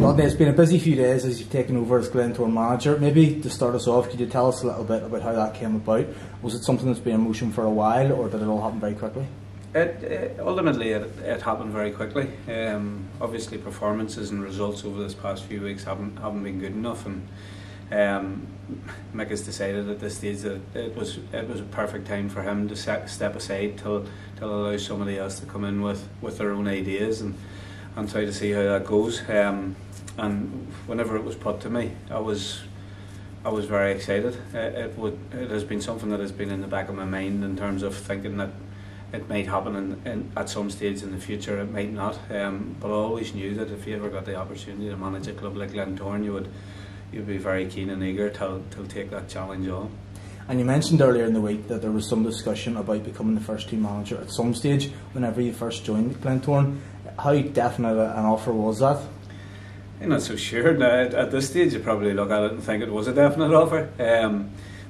Rodney, it's been a busy few days as you've taken over as Glentoran manager. Maybe to start us off, could you tell us a little bit about how that came about? Was it something that's been in motion for a while, or did it all happen very quickly? Ultimately, it happened very quickly. Obviously, performances and results over this past few weeks haven't been good enough, and Mick has decided at this stage that it was a perfect time for him to step aside to allow somebody else to come in with their own ideas and try to see how that goes. And whenever it was put to me, I was very excited. It has been something that has been in the back of my mind in terms of thinking that it might happen at some stage in the future. It might not, but I always knew that if you ever got the opportunity to manage a club like Glentoran, you'd be very keen and eager to take that challenge on. And you mentioned earlier in the week that there was some discussion about becoming the first team manager at some stage whenever you first joined Glentoran. How definite an offer was that? I'm not so sure. Now, at this stage, you probably look at it and think it was a definite offer.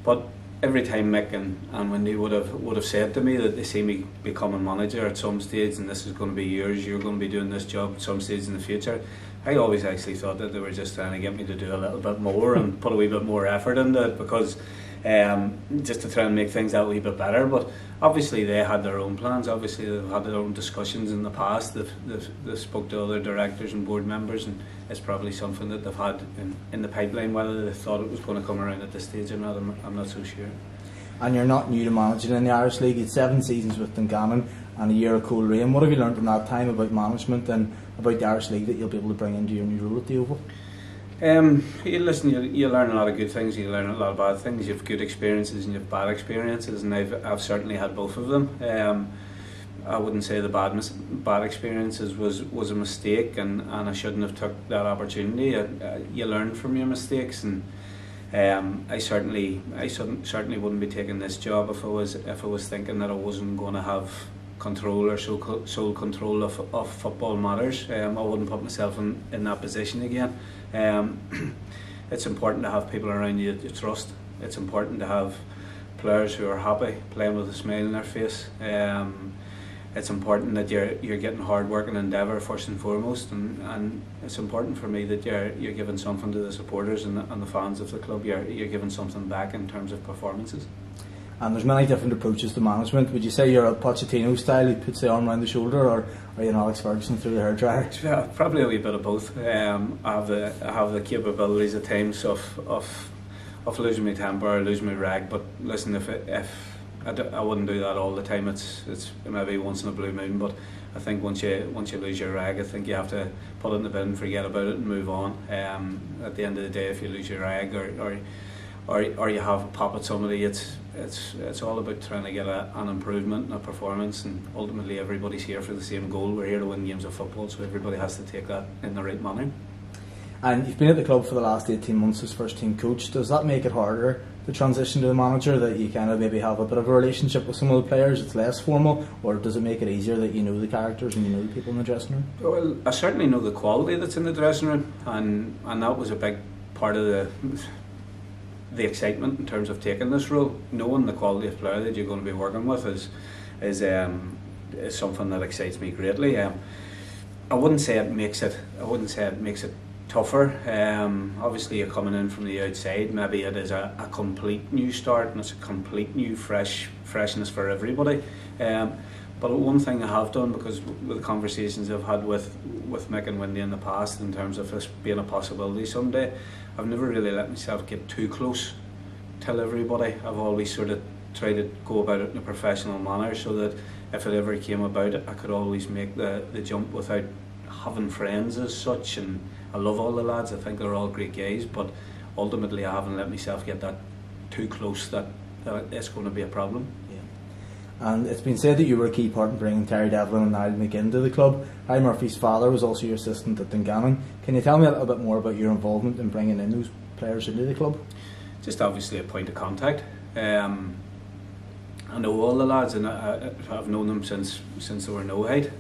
But every time Mick and Wendy would have said to me that they see me becoming manager at some stage, and this is going to be yours, you're going to be doing this job at some stage in the future, I always actually thought that they were just trying to get me to do a little bit more and put a wee bit more effort into it, because just to try and make things that wee bit better. But obviously they had their own plans. Obviously they've had their own discussions in the past. They've spoke to other directors and board members, and it's probably something that they've had in the pipeline. Whether they thought it was going to come around at this stage or not, I'm not so sure. And you're not new to managing in the Irish League. You had 7 seasons with Dungannon and a year of Coleraine. What have you learned in that time about management and about the Irish League that you'll be able to bring into your new role at the Oval? You learn a lot of good things, you learn a lot of bad things. You have good experiences and you have bad experiences, and I've certainly had both of them. I wouldn't say the bad experiences was a mistake, and I shouldn't have took that opportunity. You learn from your mistakes, and I certainly wouldn't be taking this job if I was thinking that I wasn't going to have control or sole control of football matters. I wouldn't put myself in that position again. It's important to have people around you that you trust. It's important to have players who are happy, playing with a smile on their face. It's important that you're getting hard work and endeavour first and foremost, and it's important for me that you're giving something to the supporters and the fans of the club. You're giving something back in terms of performances. And there's many different approaches to management. Would you say you're a Pochettino style, who puts the arm around the shoulder, or are you an Alex Ferguson through the hairdryer? Yeah, probably a wee bit of both. I have the capabilities at times of losing my temper or losing my rag. But listen, if I wouldn't do that all the time. It's maybe once in a blue moon. But I think once you lose your rag, I think you have to put it in the bin, forget about it, and move on. At the end of the day, if you lose your rag or you have a pop at somebody, it's all about trying to get an improvement in a performance, and ultimately everybody's here for the same goal. We're here to win games of football, so everybody has to take that in the right manner. And you've been at the club for the last 18 months as first team coach. Does that make it harder to transition to the manager, that you kind of maybe have a bit of a relationship with some of the players, it's less formal, or does it make it easier that you know the characters and you know the people in the dressing room? Well, I certainly know the quality that's in the dressing room, and that was a big part of the excitement in terms of taking this role. Knowing the quality of player that you're going to be working with is something that excites me greatly. I wouldn't say it makes it tougher. Obviously, you're coming in from the outside. Maybe it is a complete new start, and it's a complete new freshness for everybody. But one thing I have done, because with the conversations I've had with Mick and Wendy in the past in terms of this being a possibility someday, I've never really let myself get too close to everybody. I've always sort of tried to go about it in a professional manner, so that if it ever came about it, I could always make the jump without having friends as such. And I love all the lads, I think they're all great guys, but ultimately I haven't let myself get that too close that it's going to be a problem. And it's been said that you were a key part in bringing Terry Devlin and Niall McGinn to the club. Harry Murphy's father was also your assistant at Dungannon. Can you tell me a little bit more about your involvement in bringing in those players into the club? Just obviously a point of contact. I know all the lads, and I've known them since they were no height.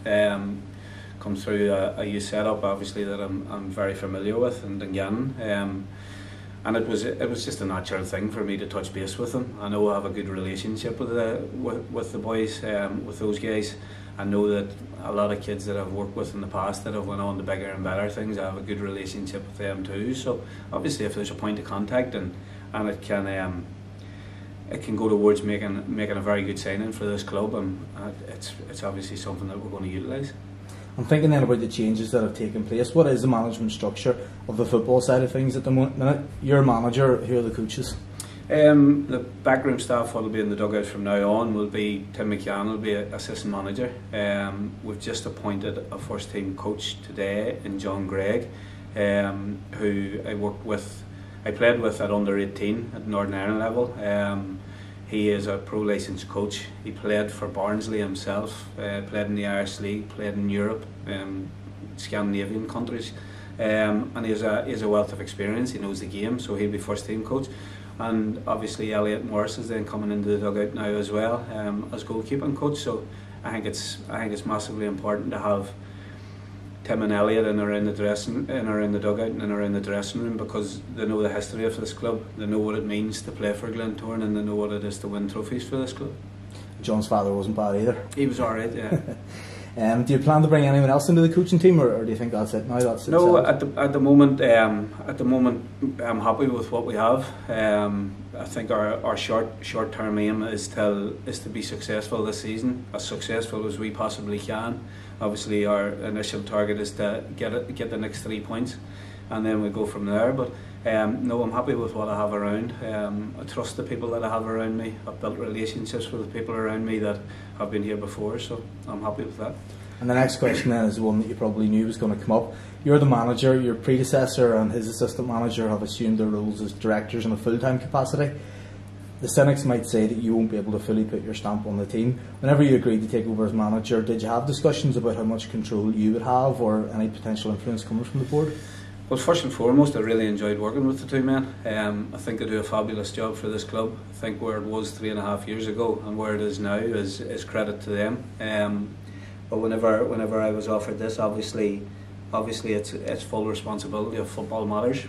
Come through a youth setup, obviously, that I'm very familiar with in Dungannon. And it was just a natural thing for me to touch base with them. I know I have a good relationship with the boys, with those guys, I know that a lot of kids that I've worked with in the past that have went on to bigger and better things, I have a good relationship with them too. So obviously if there's a point of contact and it can go towards making a very good signing for this club, and it's obviously something that we're going to utilise. I'm thinking then about the changes that have taken place. What is the management structure of the football side of things at the minute? You're a manager, who are the coaches? The backroom staff will be in the dugout from now on. Will be Tim McAree will be assistant manager. We've just appointed a first team coach today in John Gregg, who I played with at under 18 at Northern Ireland level. He is a pro licensed coach. He played for Barnsley himself, played in the Irish League, played in Europe, Scandinavian countries, and he has a wealth of experience. He knows the game, so he'll be first team coach. And obviously Elliot Morris is then coming into the dugout now as well, as goalkeeping coach. So I think it's massively important to have Tim and Elliot in around the dugout and in around the dressing room, because they know the history of this club, they know what it means to play for Glentoran, and they know what it is to win trophies for this club. John's father wasn't bad either. He was alright, yeah. Do you plan to bring anyone else into the coaching team, or do you think that's it now? No, at the moment, I'm happy with what we have. I think our short term aim is to be successful this season, as successful as we possibly can. Obviously, our initial target is to get the next 3 points, and then we go from there. But no, I'm happy with what I have around. I trust the people that I have around me. I've built relationships with the people around me that have been here before, so I'm happy with that. And the next question then is one that you probably knew was going to come up. You're the manager, your predecessor and his assistant manager have assumed their roles as directors in a full-time capacity. The cynics might say that you won't be able to fully put your stamp on the team. Whenever you agreed to take over as manager, did you have discussions about how much control you would have, or any potential influence coming from the board? Well, first and foremost, I really enjoyed working with the two men. I think they do a fabulous job for this club. I think where it was 3.5 years ago and where it is now is credit to them. But whenever I was offered this, obviously it's full responsibility of football matters,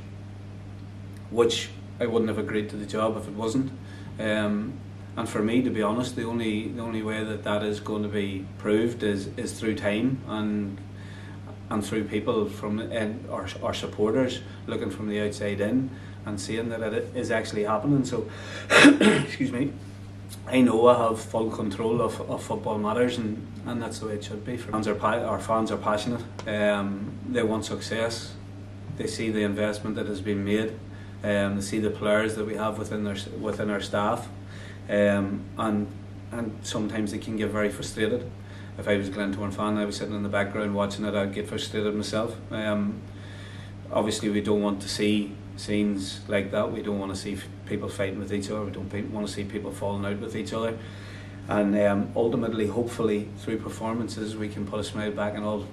which I wouldn't have agreed to the job if it wasn't. And for me, to be honest, the only way that is going to be proved is through time and through people from our supporters looking from the outside in and seeing that it is actually happening. So, excuse me, I know I have full control of football matters, and that's the way it should be. Our fans are passionate. They want success. They see the investment that has been made. They see the players that we have within our staff, and sometimes they can get very frustrated. If I was a Glentoran fan, I was sitting in the background watching it, I'd get frustrated myself. Obviously, we don't want to see scenes like that. We don't want to see people fighting with each other. We don't want to see people falling out with each other. And ultimately, hopefully, through performances, we can put a smile back in all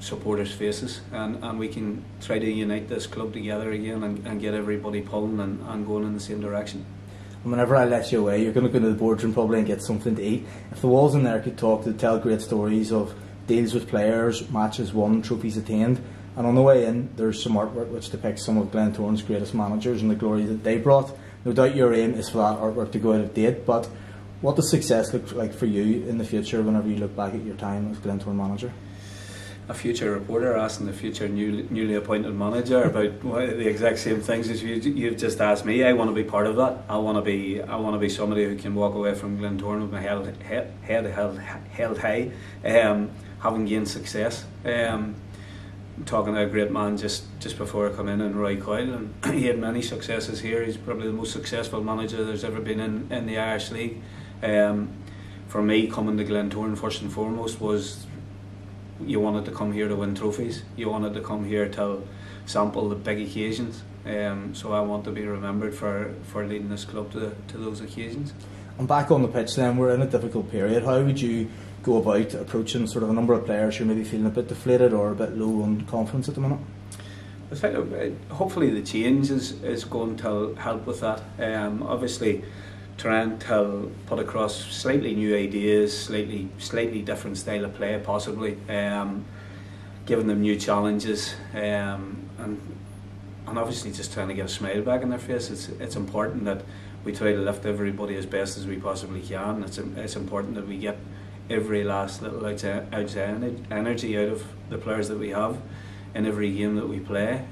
supporters' faces, and we can try to unite this club together again and get everybody pulling and going in the same direction. And whenever I let you away, you're going to go into the boardroom probably and get something to eat. If the walls in there could talk, they'd tell great stories of deals with players, matches won, trophies attained. And on the way in, there's some artwork which depicts some of Glentoran's greatest managers and the glory that they brought. No doubt your aim is for that artwork to go out of date, but what does success look like for you in the future whenever you look back at your time as Glentoran manager? A future reporter asking the future newly appointed manager about the exact same things as you've just asked me. I want to be part of that. I want to be somebody who can walk away from Glentoran with my head held high, having gained success. Talking to a great man just before I come in, and Roy Coyle, and he had many successes here. He's probably the most successful manager there's ever been in the Irish League. For me, coming to Glentoran first and foremost was, you wanted to come here to win trophies. You wanted to come here to sample the big occasions. So I want to be remembered for leading this club to those occasions. And back on the pitch then, we're in a difficult period. How would you go about approaching sort of a number of players who are maybe feeling a bit deflated or a bit low on confidence at the minute? I think hopefully the change is going to help with that. Obviously, trying to put across slightly new ideas, slightly different style of play, possibly, giving them new challenges, and obviously just trying to get a smile back in their face. It's important that we try to lift everybody as best as we possibly can. It's important that we get every last little ounce of energy out of the players that we have in every game that we play.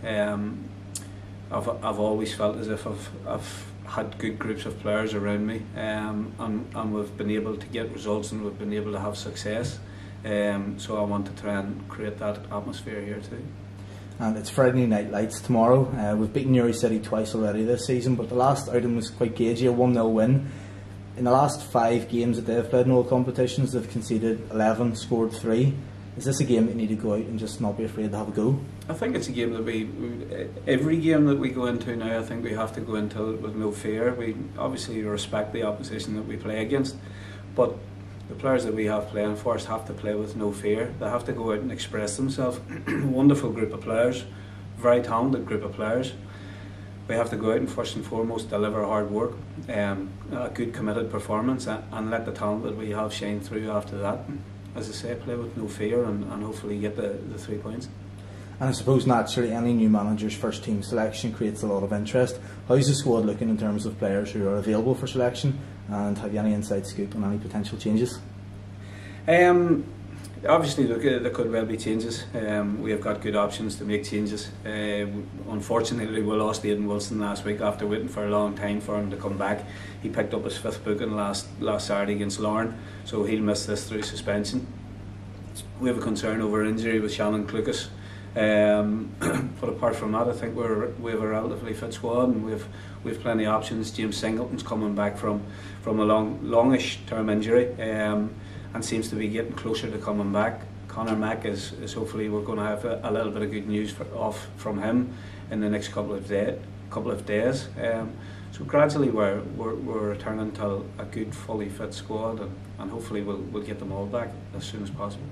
I've always felt as if I've had good groups of players around me, and we've been able to get results and we've been able to have success. So I want to try and create that atmosphere here too. And it's Friday Night Lights tomorrow. We've beaten Newry City twice already this season, but the last outing was quite cagey, a 1-0 win. In the last 5 games that they've played in all competitions, they've conceded 11, scored 3. Is this a game that you need to go out and just not be afraid to have a go? I think it's a game that every game that we go into now, I think we have to go into it with no fear. We obviously respect the opposition that we play against, but the players that we have playing for us have to play with no fear. They have to go out and express themselves. Wonderful group of players, very talented group of players. We have to go out and first and foremost deliver hard work, a good committed performance, and let the talent that we have shine through after that. As I say, play with no fear and hopefully get the 3 points. And I suppose naturally any new manager's first team selection creates a lot of interest. How's the squad looking in terms of players who are available for selection, and have you any inside scoop on any potential changes? Obviously, look, there could well be changes. We have got good options to make changes. Unfortunately, we lost Aidan Wilson last week after waiting for a long time for him to come back. He picked up his 5th booking last Saturday against Lauren, so he'll miss this through suspension. We have a concern over injury with Shannon Clucas. But apart from that, I think we have a relatively fit squad, and we've plenty of options. James Singleton's coming back from a longish term injury, and seems to be getting closer to coming back. Conor Mack is hopefully we're going to have a little bit of good news from him in the next couple of days. So gradually we're returning to a good, fully fit squad, and hopefully we'll get them all back as soon as possible.